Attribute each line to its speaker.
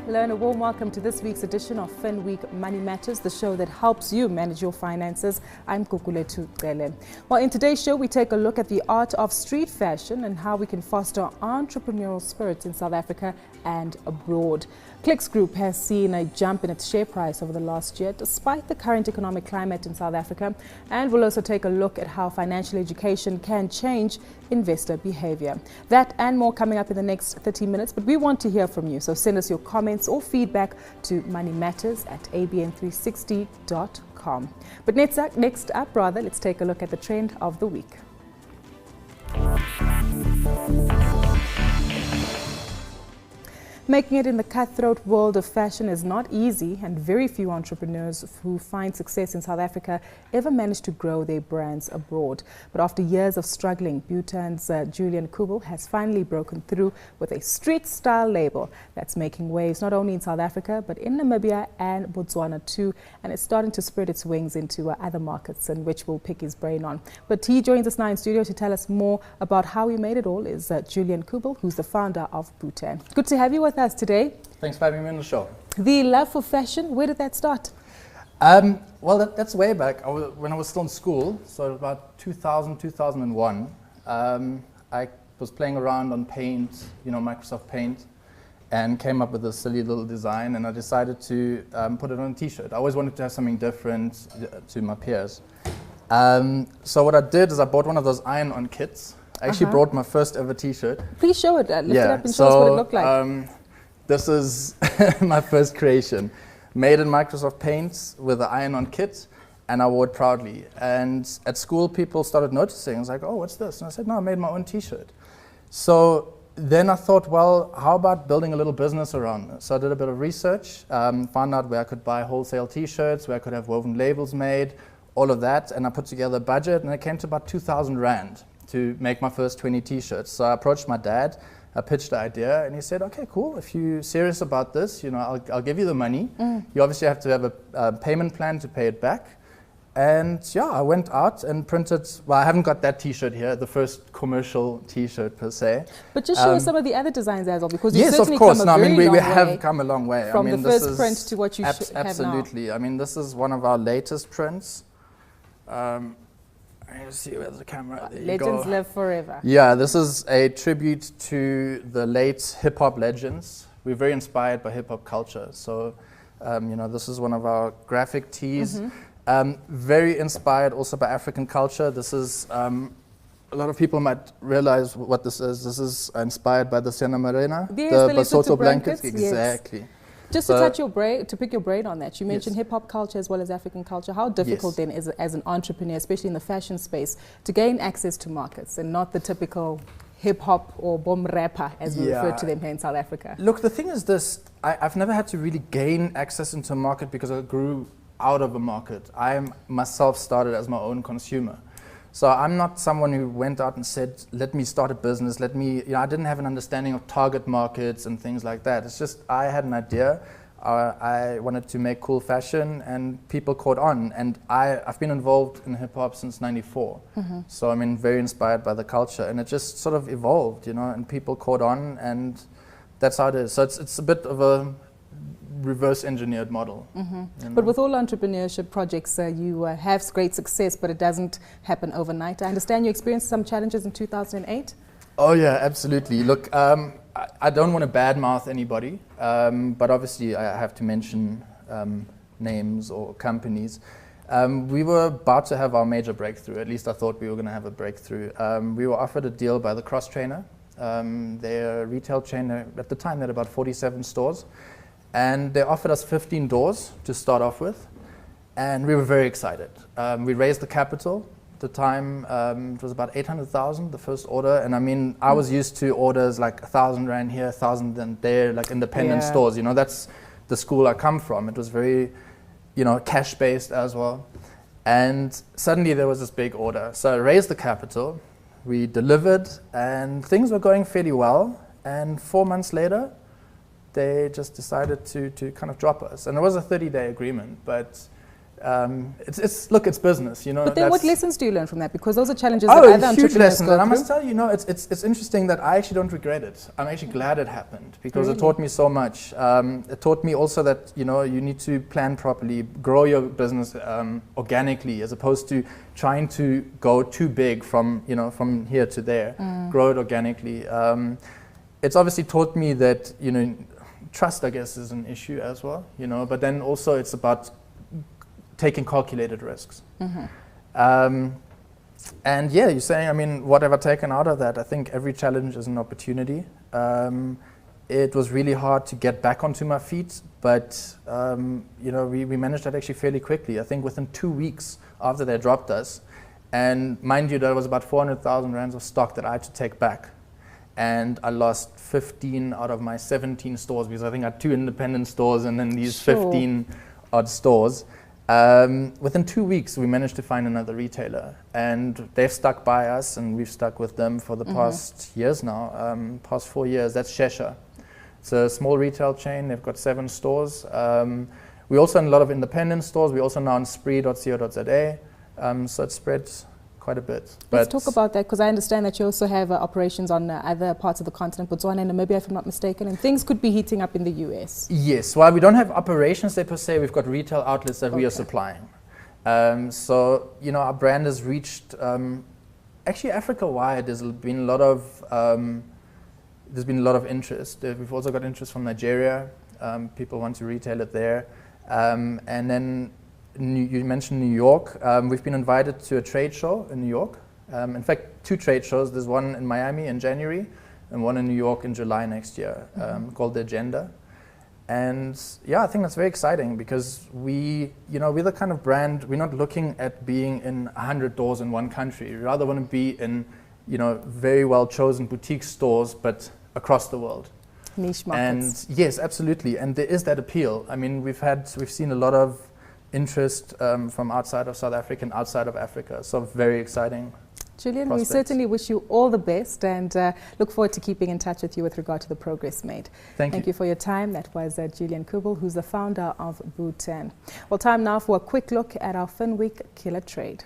Speaker 1: Hello and a warm welcome to this week's edition of Finweek Money Matters, the show that helps you manage your finances. I'm Kukuletu Gele. Well, in today's show, we take a look at the art of street fashion and how we can foster entrepreneurial spirits in South Africa and abroad. Clicks Group has seen a jump in its share price over the last year, despite the current economic climate in South Africa. And we'll also take a look at how financial education can change investor behavior. That and more coming up in the next 30 minutes, but we want to hear from you. So send us your comments or feedback to moneymatters@abn360.com. But next up, let's take a look at the trend of the week. Making it in the cutthroat world of fashion is not easy, and very few entrepreneurs who find success in South Africa ever manage to grow their brands abroad. But after years of struggling, Butan's Julian Kubel has finally broken through with a street-style label that's making waves not only in South Africa, but in Namibia and Botswana too, and it's starting to spread its wings into other markets, and which we'll pick his brain on. But he joins us now in studio to tell us more about how he made it all is Julian Kubel, who's the founder of Butan. Good to have you with us today.
Speaker 2: Thanks for having me on the show.
Speaker 1: The love for fashion, where did that start?
Speaker 2: Well, that's way back. When I was still in school, so about 2000, 2001, I was playing around on Paint, Microsoft Paint, and came up with a silly little design, and I decided to put it on a t-shirt. I always wanted to have something different to my peers. So what I did is I bought one of those iron-on kits. I actually brought my first ever t-shirt.
Speaker 1: Please show it, lift it up and show us what it looked like.
Speaker 2: This is my first creation, made in Microsoft Paint with the iron-on kit, and I wore it proudly. And at school, people started noticing. I was like, oh, what's this? And I said, no, I made my own t-shirt. So then I thought, well, how about building a little business around this? So I did a bit of research, found out where I could buy wholesale t-shirts, where I could have woven labels made, all of that, and I put together a budget, and it came to about 2,000 Rand to make my first 20 t-shirts. So I approached my dad. I pitched the idea, and he said, okay, cool, if you're serious about this, I'll give you the money. You obviously have to have a payment plan to pay it back. And yeah, I went out and printed, well, I haven't got that t-shirt here, the first commercial t-shirt per se.
Speaker 1: But just show us some of the other designs as well, because
Speaker 2: yes, of course. No, I mean, we have come a long way.
Speaker 1: From the first print to what you have now.
Speaker 2: Absolutely. I mean, this is one of our latest prints. You see where's the camera? There
Speaker 1: Legends live forever.
Speaker 2: Yeah, this is a tribute to the late hip-hop legends. We're very inspired by hip-hop culture. So, this is one of our graphic tees. Very inspired also by African culture. This is, a lot of people might realize what this is. This is inspired by the Siena Marina,
Speaker 1: the
Speaker 2: Basotho blankets.
Speaker 1: Exactly. Yes. Just to pick your brain on that, you mentioned hip-hop culture as well as African culture. How difficult then is it as an entrepreneur, especially in the fashion space, to gain access to markets and not the typical hip-hop or boom rapper, as we refer to them here in South Africa?
Speaker 2: Look, the thing is this, I've never had to really gain access into a market because I grew out of a market. I myself started as my own consumer. So I'm not someone who went out and said, let me start a business, I didn't have an understanding of target markets and things like that. It's just, I had an idea, I wanted to make cool fashion, and people caught on. And I've been involved in hip hop since '94. So I'm very inspired by the culture, and it just sort of evolved, and people caught on, and that's how it is. So it's a bit of a reverse engineered model.
Speaker 1: But with all entrepreneurship projects, you have great success, but it doesn't happen overnight. I understand you experienced some challenges in 2008?
Speaker 2: Oh yeah, absolutely. Look, I don't want to badmouth anybody, but obviously I have to mention names or companies. We were about to have our major breakthrough, at least I thought we were going to have a breakthrough. We were offered a deal by the Cross Trainer. They're a retail chain. At the time they had about 47 stores. And they offered us 15 doors to start off with, and we were very excited. We raised the capital. At the time, it was about 800,000, the first order. And I was used to orders like 1,000 Rand here, 1,000 and there, like independent stores. That's the school I come from. It was very, cash-based as well. And suddenly there was this big order. So I raised the capital, we delivered, and things were going fairly well. And 4 months later, they just decided to kind of drop us. And it was a 30-day agreement, but it's business, you know.
Speaker 1: But then what lessons do you learn from that? Because those are challenges
Speaker 2: that
Speaker 1: other
Speaker 2: huge
Speaker 1: entrepreneurs
Speaker 2: lessons.
Speaker 1: go
Speaker 2: And I
Speaker 1: through.
Speaker 2: must tell you, it's interesting that I actually don't regret it. I'm actually glad it happened because
Speaker 1: Really?
Speaker 2: it taught me so much. It taught me also that, you know, you need to plan properly, grow your business organically, as opposed to trying to go too big from here to there. Grow it organically. It's obviously taught me that, you know, trust, I guess, is an issue as well, you know, but then also it's about taking calculated risks. And yeah, you're saying, I mean, what have I taken out of that? I think every challenge is an opportunity. It was really hard to get back onto my feet, but you know, we managed that actually fairly quickly. I think within 2 weeks after they dropped us, and mind you, there was about 400,000 rands of stock that I had to take back. And I lost 15 out of my 17 stores because I think I had 2 independent stores and then these 15 odd stores. Within 2 weeks, we managed to find another retailer, and they've stuck by us, and we've stuck with them for the past years now, past 4 years. That's Shesha. It's a small retail chain. They've got 7 stores. We also in a lot of independent stores. We also now on spree.co.za, so it spreads quite a bit.
Speaker 1: Let's talk about that, because I understand that you also have operations on other parts of the continent, Botswana and Namibia, if I'm not mistaken, and things could be heating up in the US.
Speaker 2: Yes, while we don't have operations there per se, we've got retail outlets that we are supplying. So, you know, our brand has reached, actually Africa-wide, there's been a lot of interest. We've also got interest from Nigeria. People want to retail it there. And then you mentioned New York. We've been invited to a trade show in New York. In fact, 2 trade shows. There's one in Miami in January and one in New York in July next year, called The Agenda. And yeah, I think that's very exciting because we're the kind of brand, we're not looking at being in 100 doors in one country. We rather want to be in, you know, very well chosen boutique stores, but across the world.
Speaker 1: Niche markets.
Speaker 2: And yes, absolutely. And there is that appeal. I mean, we've seen a lot of interest from outside of South Africa and outside of Africa. So very exciting.
Speaker 1: Julian,
Speaker 2: prospects.
Speaker 1: we certainly wish you all the best and look forward to keeping in touch with you with regard to the progress made. Thank you for your time. That was Julian Kubel, who's the founder of Butan. Well, time now for a quick look at our Finweek Killer Trade.